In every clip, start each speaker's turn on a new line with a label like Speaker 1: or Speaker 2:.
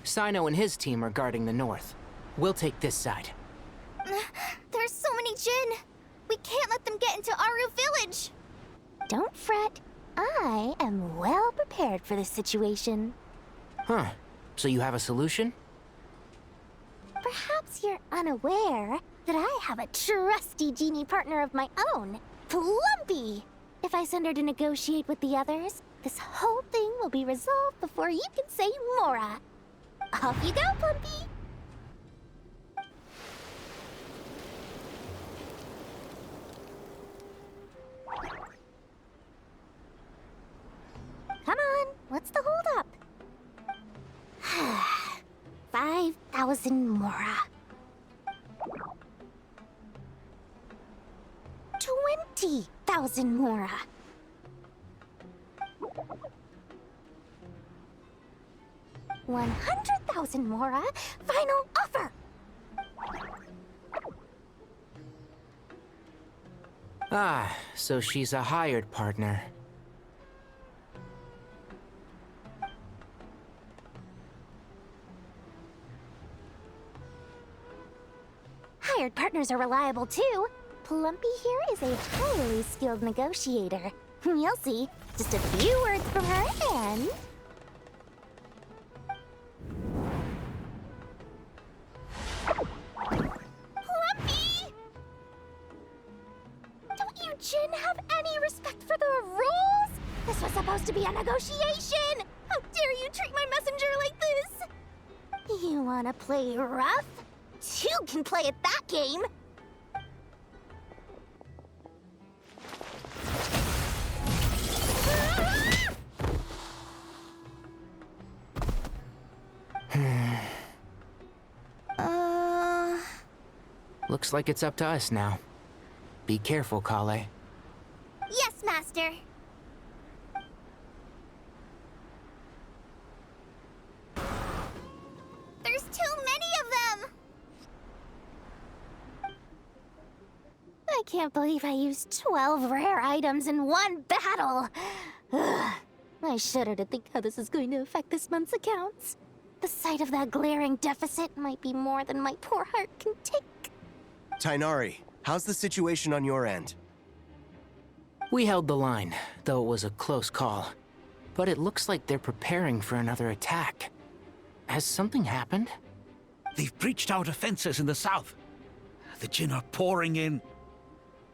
Speaker 1: Sino and his team are guarding the north. We'll take this side.
Speaker 2: There's so many Jin. We can't let them get into Aru Village. Don't fret. I am well prepared for this situation.
Speaker 1: Huh. So you have a solution?
Speaker 2: Perhaps you're unaware that I have a trusty genie partner of my own, Plumpy. If I send her to negotiate with the others, this whole thing will be resolved before you can say Mora. Off you go, Plumpy! Come on, what's the holdup? 5,000 Mora. 20,000 Mora. 100,000 Mora. Final offer.
Speaker 1: Ah, so she's a hired partner.
Speaker 2: Hired partners are reliable too. Plumpy here is a highly skilled negotiator. You'll see. Just a few words from her and... Plumpy! Don't you Jin have any respect for the rules? This was supposed to be a negotiation! How dare you treat my messenger like this? You wanna play rough? Two can play at that game!
Speaker 1: Looks like it's up to us now. Be careful, Kale.
Speaker 2: Yes, Master! There's too many of them! I can't believe I used 12 rare items in one battle! Ugh. I shudder to think how this is going to affect this month's accounts. The sight of that glaring deficit might be more than my poor heart can take.
Speaker 3: Tighnari, how's the situation on your end?
Speaker 1: We held the line, though it was a close call. But it looks like they're preparing for another attack. Has something happened?
Speaker 4: They've breached our defenses in the south. The Jin are pouring in.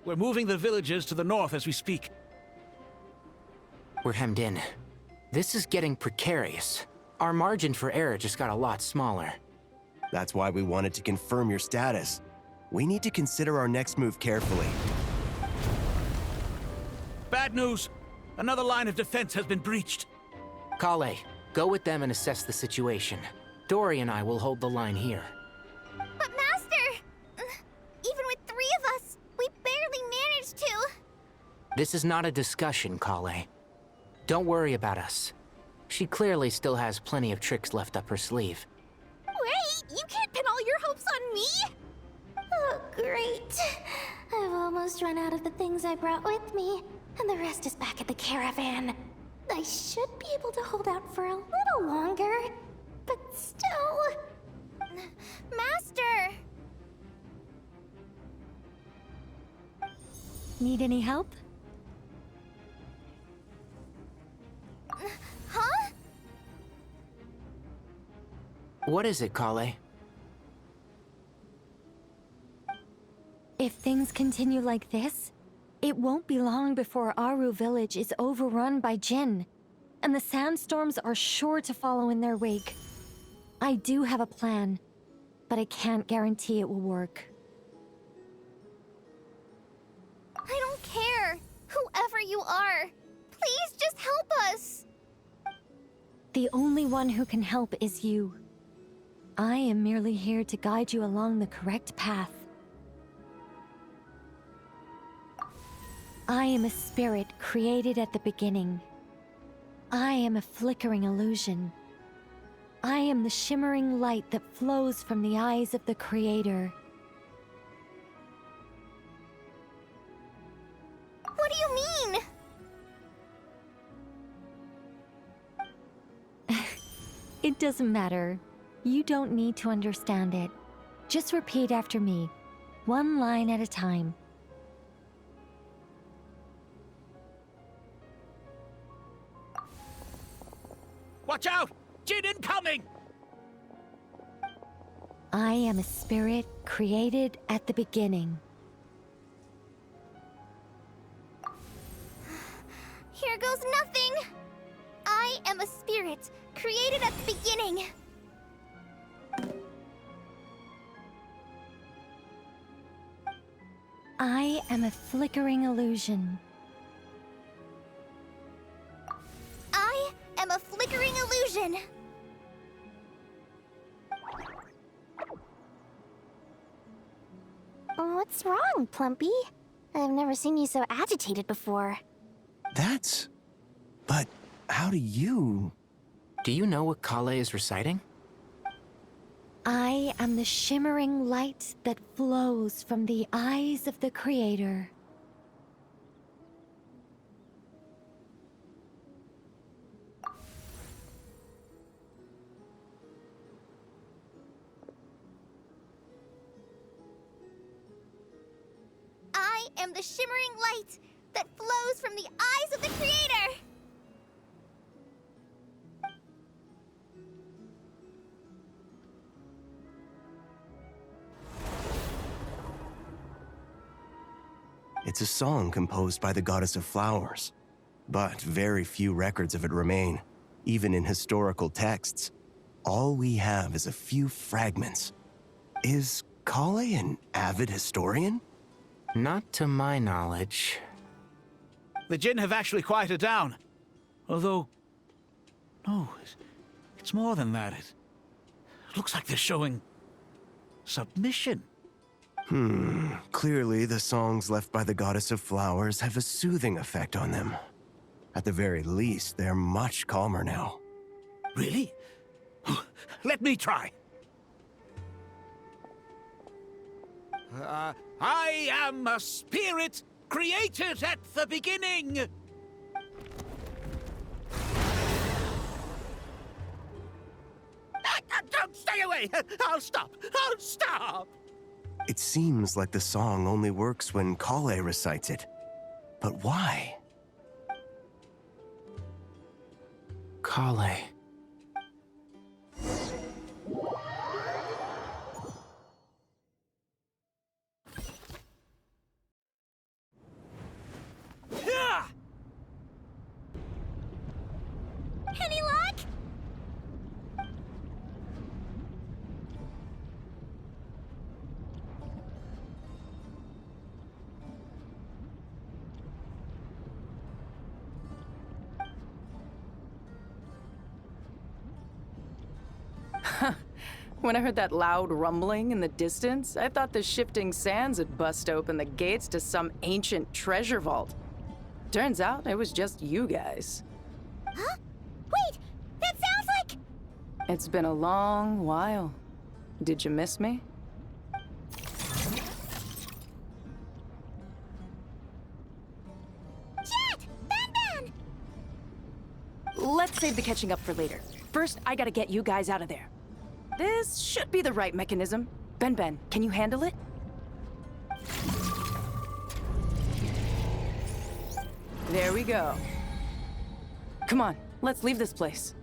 Speaker 4: We're moving the villagers to the north as we speak.
Speaker 1: We're hemmed in. This is getting precarious. Our margin for error just got a lot smaller.
Speaker 3: That's why we wanted to confirm your status. We need to consider our next move carefully.
Speaker 4: Bad news! Another line of defense has been breached.
Speaker 1: Kale, go with them and assess the situation. Dory and I will hold the line here.
Speaker 2: But Master! Even with 3 of us, we barely managed to.
Speaker 1: This is not a discussion, Kale. Don't worry about us. She clearly still has plenty of tricks left up her sleeve.
Speaker 2: Wait! You can't pin all your hopes on me? Oh, great. I've almost run out of the things I brought with me, and the rest is back at the caravan. I should be able to hold out for a little longer, but still... Master!
Speaker 5: Need any help?
Speaker 2: Huh?
Speaker 1: What is it, Kale?
Speaker 5: If things continue like this, it won't be long before Aru village is overrun by Jin, and the sandstorms are sure to follow in their wake. I do have a plan, but I can't guarantee it will work.
Speaker 2: I don't care. Whoever you are, please just help us.
Speaker 5: The only one who can help is you. I am merely here to guide you along the correct path. I am a spirit created at the beginning. I am a flickering illusion. I am the shimmering light that flows from the eyes of the Creator.
Speaker 2: What do you mean?
Speaker 5: It doesn't matter. You don't need to understand it. Just repeat after me, one line at a time.
Speaker 4: Watch out! Jin incoming!
Speaker 5: I am a spirit created at the beginning.
Speaker 2: Here goes nothing! I am a spirit, created at the beginning.
Speaker 5: I am a flickering illusion.
Speaker 2: I am a flickering illusion. What's wrong, Plumpy? I've never seen you so agitated before.
Speaker 3: But how do you...
Speaker 1: Do you know what Kale is reciting?
Speaker 5: I am the shimmering light that flows from the eyes of the Creator.
Speaker 2: I am the shimmering light that flows from the eyes of the Creator!
Speaker 3: It's a song composed by the goddess of flowers, but very few records of it remain, even in historical texts. All we have is a few fragments. Is Kale an avid historian?
Speaker 1: Not to my knowledge.
Speaker 4: The Jin have actually quieted down. Although... no, it's more than that. It looks like they're showing... submission.
Speaker 3: Clearly the songs left by the goddess of flowers have a soothing effect on them. At the very least, they're much calmer now.
Speaker 4: Really? Let me try. I am a spirit created at the beginning. Don't stay away! I'll stop! I'll stop!
Speaker 3: It seems like the song only works when Kale recites it. But why?
Speaker 1: Kale.
Speaker 2: Any luck?
Speaker 6: When I heard that loud rumbling in the distance, I thought the shifting sands had bust open the gates to some ancient treasure vault. Turns out it was just you guys.
Speaker 2: Huh? Wait! That sounds like...
Speaker 6: It's been a long while. Did you miss me?
Speaker 2: Jet! Ben!
Speaker 6: Let's save the catching up for later. First, I gotta get you guys out of there. This should be the right mechanism. Ben, can you handle it? There we go. Come on, let's leave this place.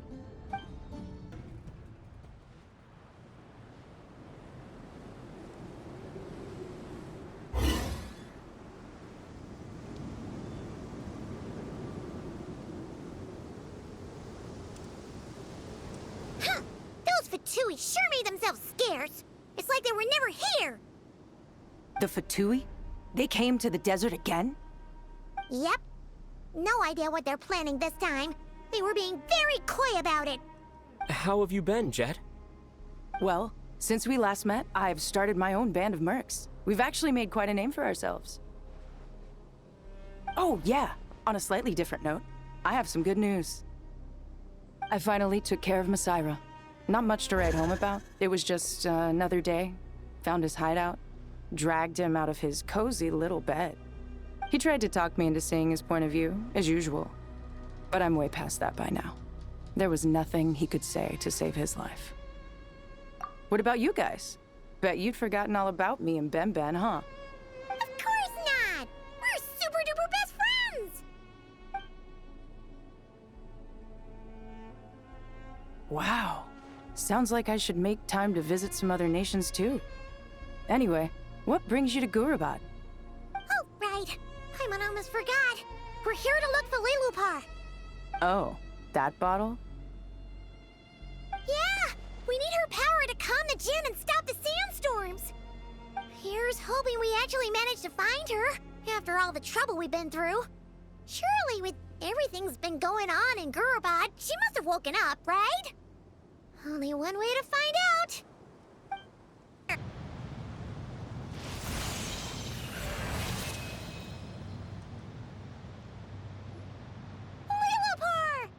Speaker 2: Huh! Those Fatui sure made themselves scarce. It's like they were never here.
Speaker 6: The Fatui? They came to the desert again?
Speaker 2: Yep. No idea what they're planning this time. They were being very coy about it.
Speaker 7: How have you been, Jet?
Speaker 6: Well, since we last met, I've started my own band of mercs. We've actually made quite a name for ourselves. Oh, yeah. On a slightly different note, I have some good news. I finally took care of Masaira. Not much to write home about. It was just another day. Found his hideout. Dragged him out of his cozy little bed. He tried to talk me into seeing his point of view, as usual. But I'm way past that by now. There was nothing he could say to save his life. What about you guys? Bet you'd forgotten all about me and Ben, huh?
Speaker 2: Of course not! We're super duper best friends!
Speaker 6: Wow. Sounds like I should make time to visit some other nations too. Anyway, what brings you to Gurabad?
Speaker 2: Oh, right. I almost forgot. We're here to look for Lilupar.
Speaker 6: Oh, that bottle?
Speaker 2: Yeah! We need her power to calm the Jinn and stop the sandstorms. Here's hoping we actually manage to find her, after all the trouble we've been through. Surely, with everything's been going on in Gurabad, she must have woken up, right? Only one way to find out. Lilupar!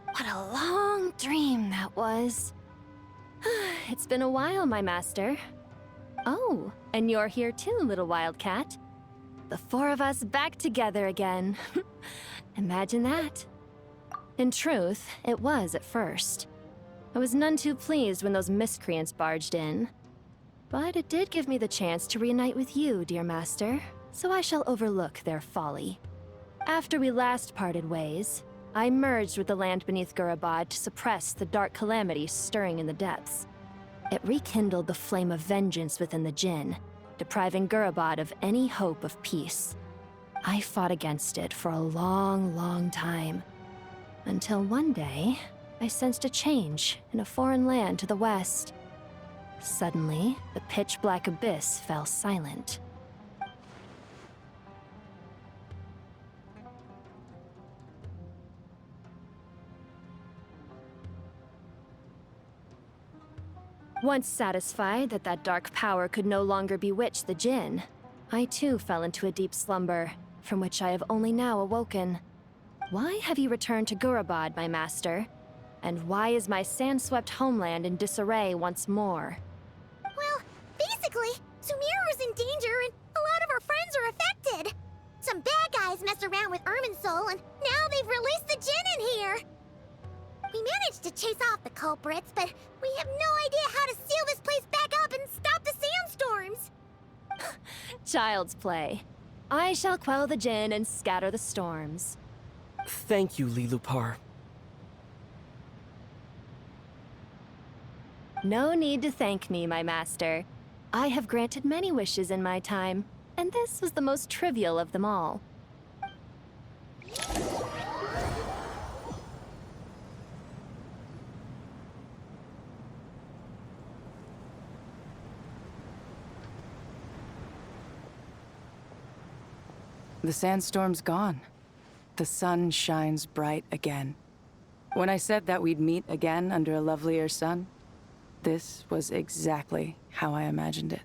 Speaker 5: What a long dream that was. It's been a while, my master. Oh, and you're here too, little wildcat. The four of us back together again. Imagine that. In truth, it was at first. I was none too pleased when those miscreants barged in. But it did give me the chance to reunite with you, dear master, so I shall overlook their folly. After we last parted ways, I merged with the land beneath Gurabad to suppress the dark calamity stirring in the depths. It rekindled the flame of vengeance within the Jinn, depriving Gurabad of any hope of peace. I fought against it for a long, long time, until one day, I sensed a change in a foreign land to the west. Suddenly, the pitch-black abyss fell silent. Once satisfied that that dark power could no longer bewitch the Jinn, I too fell into a deep slumber, from which I have only now awoken. Why have you returned to Gurabad, my master? And why is my sand-swept homeland in disarray once more?
Speaker 2: Well, basically, Sumeru's in danger and a lot of our friends are affected. Some bad guys messed around with Irminsul and now they've released the Jinn in here. We managed to chase off the culprits, but we have no idea how to seal this place back up and stop the sandstorms.
Speaker 5: Child's play. I shall quell the Jinn and scatter the storms.
Speaker 7: Thank you, Lilupar.
Speaker 5: No need to thank me, my master. I have granted many wishes in my time, and this was the most trivial of them all.
Speaker 6: The sandstorm's gone. The sun shines bright again. When I said that we'd meet again under a lovelier sun, this was exactly how I imagined it.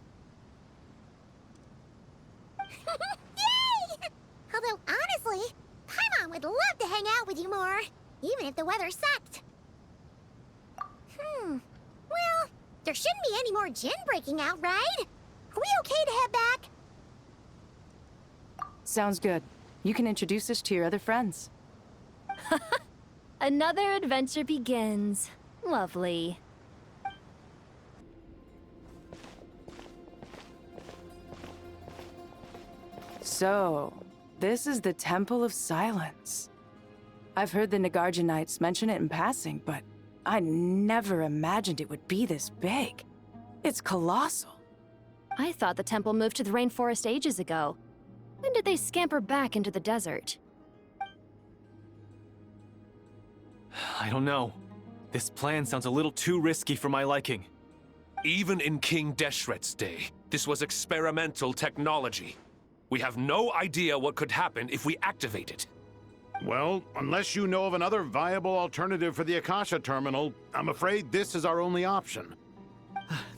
Speaker 2: Yay! Although, honestly, Paimon would love to hang out with you more, even if the weather sucked. Well, there shouldn't be any more Jinn breaking out, right? Are we okay to head back?
Speaker 6: Sounds good. You can introduce us to your other friends.
Speaker 5: Another adventure begins. Lovely.
Speaker 6: So, this is the Temple of Silence. I've heard the Nagarjanites mention it in passing, but I never imagined it would be this big. It's colossal.
Speaker 5: I thought the temple moved to the rainforest ages ago. When did they scamper back into the desert?
Speaker 8: I don't know. This plan sounds a little too risky for my liking.
Speaker 9: Even in King Deshret's day, this was experimental technology. We have no idea what could happen if we activate it.
Speaker 10: Well, unless you know of another viable alternative for the Akasha terminal, I'm afraid this is our only option.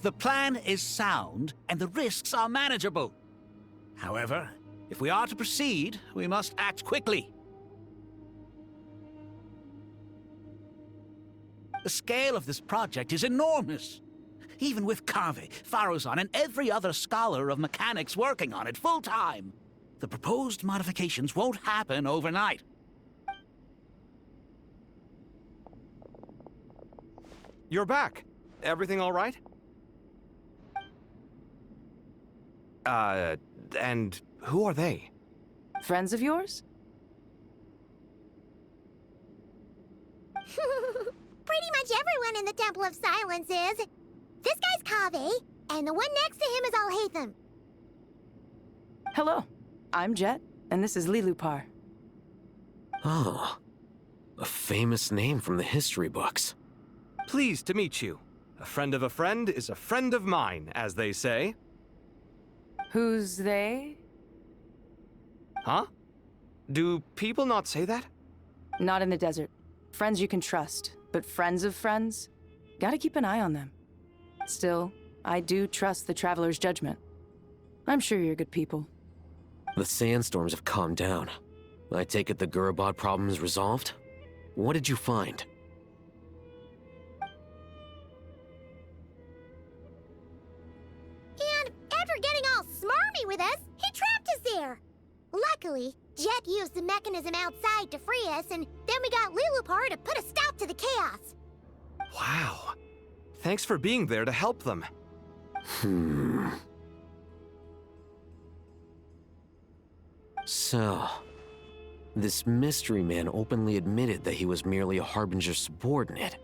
Speaker 4: The plan is sound, and the risks are manageable. However, if we are to proceed, we must act quickly. The scale of this project is enormous. Even with Kave, Faruzan, and every other scholar of mechanics working on it full-time, the proposed modifications won't happen overnight.
Speaker 8: You're back.
Speaker 11: everything all right? And who are they?
Speaker 6: Friends of yours?
Speaker 2: Pretty much everyone in the Temple of Silence is. This guy's Kaveh, and the one next to him is Alhaitham.
Speaker 6: Hello, I'm Jet, and this is Lilupar.
Speaker 12: Oh, a famous name from the history books.
Speaker 11: Pleased to meet you. A friend of a friend is a friend of mine, as they say.
Speaker 6: Who's they?
Speaker 11: Huh? Do people not say that?
Speaker 6: Not in the desert. Friends you can trust, but friends of friends? Gotta keep an eye on them. Still, I do trust the Traveler's judgment. I'm sure you're good people.
Speaker 12: The sandstorms have calmed down. I take it the Gurabad problem is resolved? What did you find?
Speaker 2: And after getting all smarmy with us, he trapped us there. Luckily, Jet used the mechanism outside to free us, and then we got Lilupar to put a stop to the chaos.
Speaker 11: Wow. Thanks for being there to help them.
Speaker 12: So, this mystery man openly admitted that he was merely a Harbinger subordinate.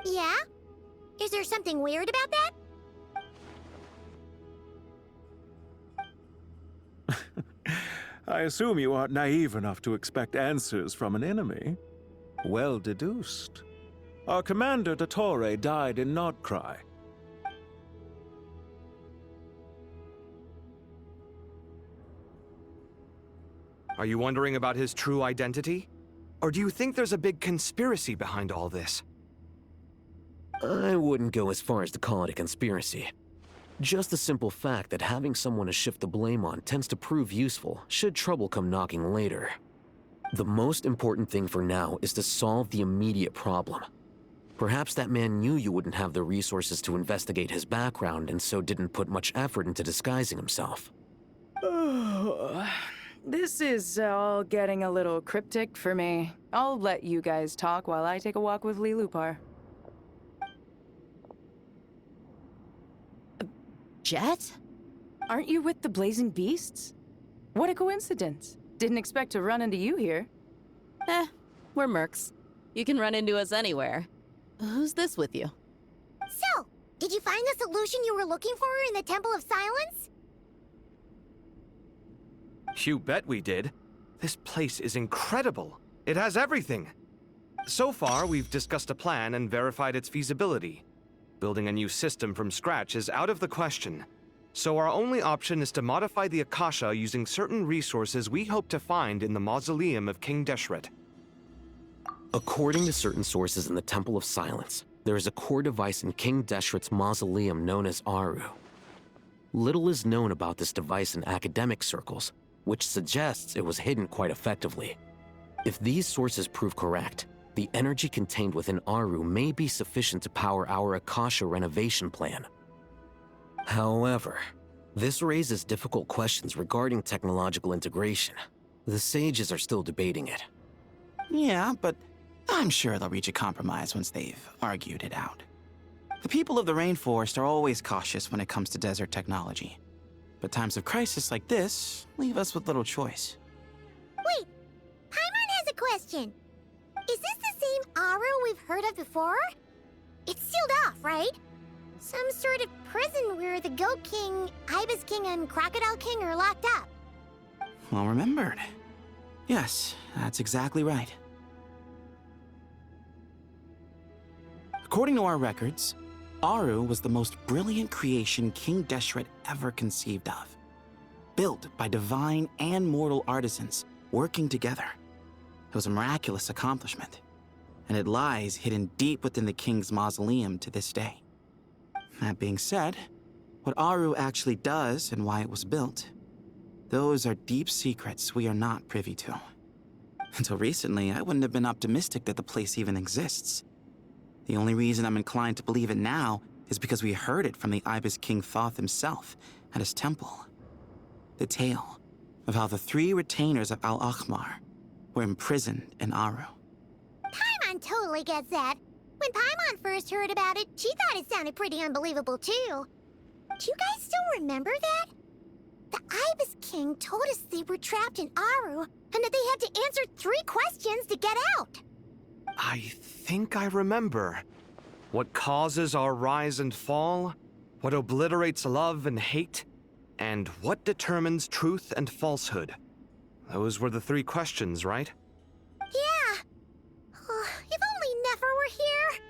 Speaker 2: Yeah? Is there something weird about that?
Speaker 13: I assume you aren't naive enough to expect answers from an enemy. Well deduced. Our commander, Dottore, died in Nodkrai.
Speaker 11: Are you wondering about his true identity? Or do you think there's a big conspiracy behind all this?
Speaker 12: I wouldn't go as far as to call it a conspiracy. Just the simple fact that having someone to shift the blame on tends to prove useful should trouble come knocking later. The most important thing for now is to solve the immediate problem. Perhaps that man knew you wouldn't have the resources to investigate his background and so didn't put much effort into disguising himself.
Speaker 6: This is all getting a little cryptic for me. I'll let you guys talk while I take a walk with Lilupar.
Speaker 14: Jet?
Speaker 6: Aren't you with the Blazing Beasts? What a coincidence. Didn't expect to run into you here.
Speaker 14: We're mercs. You can run into us anywhere. Who's this with you?
Speaker 2: So, did you find the solution you were looking for in the Temple of Silence?
Speaker 11: You bet we did. This place is incredible. It has everything. So far, we've discussed a plan and verified its feasibility. Building a new system from scratch is out of the question. So our only option is to modify the Akasha using certain resources we hope to find in the mausoleum of King Deshret.
Speaker 12: According to certain sources in the Temple of Silence, there is a core device in King Deshret's mausoleum known as Aru. Little is known about this device in academic circles, which suggests it was hidden quite effectively. If these sources prove correct, the energy contained within Aru may be sufficient to power our Akasha renovation plan. However, this raises difficult questions regarding technological integration. The sages are still debating it.
Speaker 15: Yeah, but I'm sure they'll reach a compromise once they've argued it out. The people of the rainforest are always cautious when it comes to desert technology. But times of crisis like this leave us with little choice.
Speaker 2: Wait, Paimon has a question. Is this the same Aru we've heard of before? It's sealed off, right? Some sort of prison where the Goat King, Ibis King, and Crocodile King are locked up.
Speaker 15: Well remembered. Yes, that's exactly right. According to our records, Aru was the most brilliant creation King Deshret ever conceived of. Built by divine and mortal artisans working together. It was a miraculous accomplishment, and it lies hidden deep within the king's mausoleum to this day. That being said, what Aru actually does and why it was built, those are deep secrets we are not privy to. Until recently, I wouldn't have been optimistic that the place even exists. The only reason I'm inclined to believe it now is because we heard it from the Ibis King Thoth himself at his temple. The tale of how the 3 retainers of Al-Akhmar were imprisoned in Aru.
Speaker 2: Paimon totally gets that. When Paimon first heard about it, she thought it sounded pretty unbelievable too. Do you guys still remember that? The Ibis King told us they were trapped in Aru, and that they had to answer 3 questions to get out.
Speaker 11: I think I remember. What causes our rise and fall? What obliterates love and hate? And what determines truth and falsehood? Those were the 3 questions, right?
Speaker 2: Yeah. Oh, if only Nefer were here.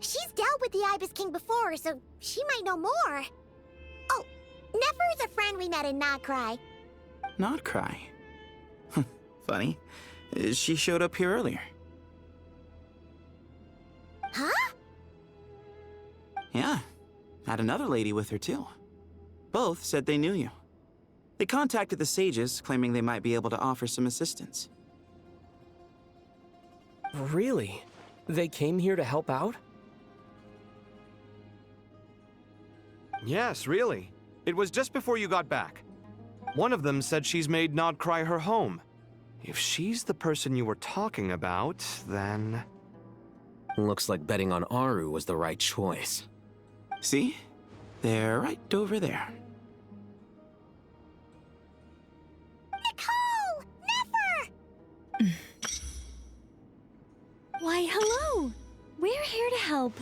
Speaker 2: She's dealt with the Ibis King before, so she might know more. Oh, Nefer's a friend we met in Nodkrai.
Speaker 15: Nodkrai? Funny. She showed up here earlier.
Speaker 2: Huh?
Speaker 15: Yeah. Had another lady with her, too. Both said they knew you. They contacted the sages, claiming they might be able to offer some assistance.
Speaker 7: Really? They came here to help out?
Speaker 11: Yes, really. It was just before you got back. One of them said she's made Nodkrai her home. If she's the person you were talking about, then...
Speaker 12: Looks like betting on Aru was the right choice.
Speaker 15: See? They're right over there.
Speaker 2: Nicole! Nefer!
Speaker 5: Why, hello! We're here to help.